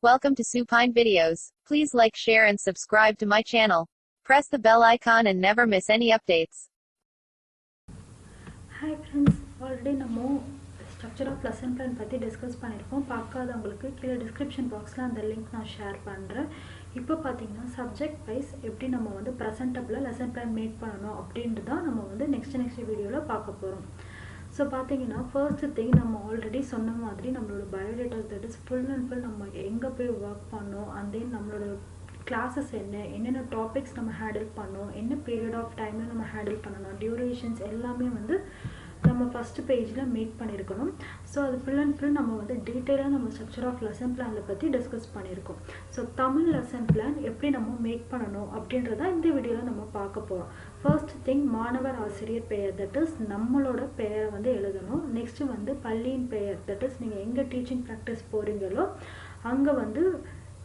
Welcome to Supine Videos. Please like, share and subscribe to my channel. Press the bell icon and never miss any updates. Hi friends, already நம்ம structure of lesson plan பத்தி discuss பண்ணிருக்கோம். பார்க்காதவங்களுக்கு கீழ description boxல அந்த link நான் share பண்றேன். இப்போ பாத்தீங்கன்னா subject wise எப்படி நம்ம வந்து presentable lesson plan மேக் பண்ணனும் அப்படின்றது தான் நம்ம வந்து next வீடியோல பார்க்க போறோம். So பாத்தீங்கன்னா first thing நம்ம already சொன்ன மாதிரி நம்மளோட biodata that is full and full நம்ம எங்க போய் work பண்ணோம் and then நம்மளோட classes என்னென்ன topics நம்ம handle பண்ணோம் என்ன period of time நம்ம handle பண்ணனும் durations எல்லாமே வந்து நம்ம first pageல மேக் பண்ணிருக்கணும் சோ அது full and full நம்ம வந்து டீடைலா நம்ம structure of lesson planல பத்தி டிஸ்கஸ் பண்ணிருக்கோம் சோ தமிழ் lesson plan எப்படி நம்ம மேக் பண்ணனும் அப்படின்றத இந்த வீடியோல நம்ம பார்க்க போறோம் first thing மாணவர் ஆசிரியர் பெயர் that is நம்மளோட பெயரை வந்து எழுதணும் next வந்து பள்ளியின் பெயர் that is நீங்க எங்க டீச்சிங் பிராக்டீஸ் போறீங்களோ அங்க வந்து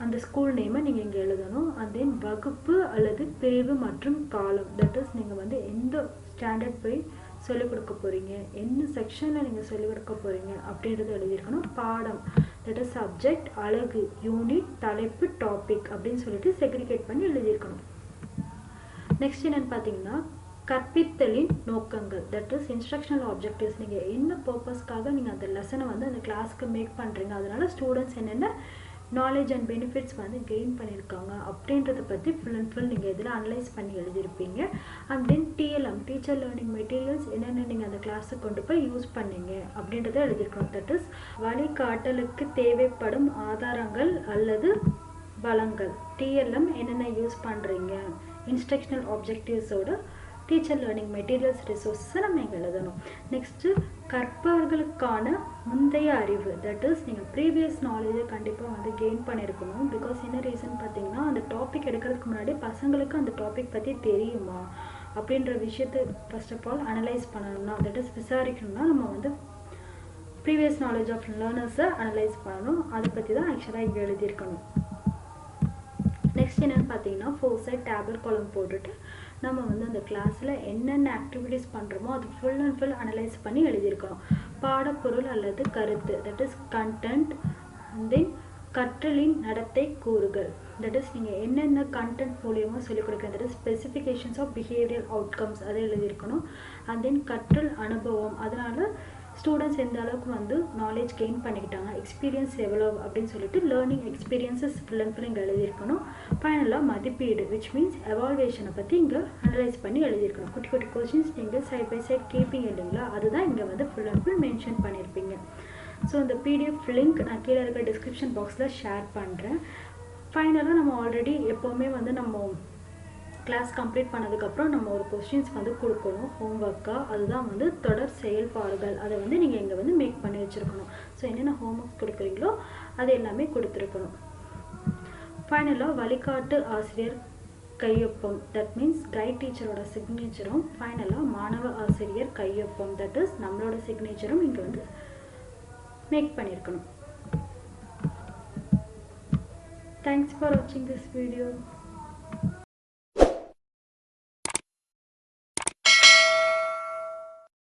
அந்த ஸ்கூல் நேமை நீங்க இங்க எழுதணும் and then வகுப்பு அல்லது பிரிவு மற்றும் காலம் that is நீங்க வந்து எந்த ஸ்டாண்டர்ட் போய் சொல்லி கொடுக்க போறீங்க என்ன செக்ஷன்ல நீங்க சொல்லி கொடுக்க போறீங்க அப்படிங்கறது எழுதி இருக்கணும் பாடம் that is subject அலகு யூனிட் தலைப்பு டாபிக் அப்படினு சொல்லிட்டு செக்ரிகேட் பண்ணி எழுதி இருக்கணும் நெக்ஸ்ட் என்னன்னு பாத்தீங்கன்னா கற்பித்தலின் நோக்கங்கள் that is instructional objectives நீங்க என்ன பர்பஸ்க்காக நீங்க அந்த லெசனை வந்து அந்த கிளாஸ்க்கு மேக் பண்றீங்க அதனால ஸ்டூடண்ட்ஸ் என்னென்ன knowledge and benefits வந்து gain பண்ணிருக்காங்க அப்படின்றத பத்தி full and full நீங்க இதெல்லாம் அனலைஸ் பண்ணி எழுதி இருப்பீங்க and then TLM teacher learning materials என்னென்ன நீங்க அந்த கிளாஸ்க்கு கொண்டு போய் யூஸ் பண்ணீங்க அப்படின்றத எழுதி இருக்கணும் that is வழிகாட்டலுக்கு தேவைப்படும் ஆதாரங்கள் அல்லது வளங்கள் TLM என்னென்ன யூஸ் பண்றீங்க instructional objectives ஓட teacher learning materials resources நம்ம இங்க எழுதணும் நெக்ஸ்ட் கற்பவர்களுக்கான முந்தைய அறிவு that is நீங்க previous knowledge கண்டிப்பா வந்து gain பண்ணிருக்கணும் because என்ன ரீசன் பாத்தீங்கன்னா அந்த டாபிக் எடுக்கிறதுக்கு முன்னாடி பசங்களுக்கு அந்த டாபிக் பத்தி தெரியுமா அப்படிங்கற விஷயத்தை first of all analyze பண்ணனும்னா that is விசாரிக்கணும்னா நம்ம வந்து previous knowledge of learners analyze பண்ணனும் அத பத்தி தான் एक्चुअली இங்க எழுதி இருக்கணும் நெக்ஸ்ட் என்னன்னு பாத்தீங்கன்னா four side table column போட்டுட்டு நம்ம வந்து அந்த கிளாஸ்ல என்னென்ன ஆக்டிவிட்டீஸ் பண்றோமோ அது full and full அனலைஸ் பண்ணி எழுதி இருக்கோம் பாடப்பொருள் அல்லது கருத்து that is content and then கற்றலின் நடத்தை கூறுகள் that is நீங்க என்னென்ன content மூலமா சொல்லி கொடுக்கிறது that is specifications of behavioral outcomes அதை எழுதி இருக்கணும் and then கற்றல் அனுபவம் அதனால students எந்த அளவுக்கு வந்து knowledge gain பண்ணிட்டாங்க experience எவ்வளவு அப்படினு சொல்லிட்டு learning experiences full and full இங்க எழுதி இருக்கணும் ஃபைனலா மதிப்பீடு which means evaluation பத்தி இங்க அனலைஸ் பண்ணி எழுதி இருக்கணும் குட்டி குட்டி क्वेश्चंस நீங்க side by side கேப்பீங்க இல்லீங்களா அதுதான் இங்க வந்து full and full மென்ஷன் பண்ணிருப்பீங்க சோ இந்த PDF லிங்க் நான் கீழ இருக்க description boxல ஷேர் பண்றேன் ஃபைனலா நம்ம ஆல்ரெடி எப்பவுமே வந்து நம்ம கிளாஸ் கம்ப்ளீட் பண்ணதுக்கு அப்புறம் நம்ம ஒரு क्वेश्चंस வந்து கொடுக்கணும் ஹோம்வொர்க்கா அதுதான் வந்து தொடர் செயல்பாடுகள் அதை வந்து நீங்க இங்க வந்து மேக் பண்ணி வச்சிருக்கணும் சோ என்னென்ன ஹோம்வொர்க் கொடுக்கறீங்களோ அது எல்லாமே கொடுத்திருக்கணும் ஃபைனலா வழிகாட்டு ஆசிரியர் கையொப்பம் that means guide teacherோட சிக்னேச்சரும் ஃபைனலா மாணவ ஆசிரியர் கையொப்பம் that is நம்மளோட சிக்னேச்சரும் இங்க வந்து மேக் பண்ணிருக்கணும் Thanks for watching this video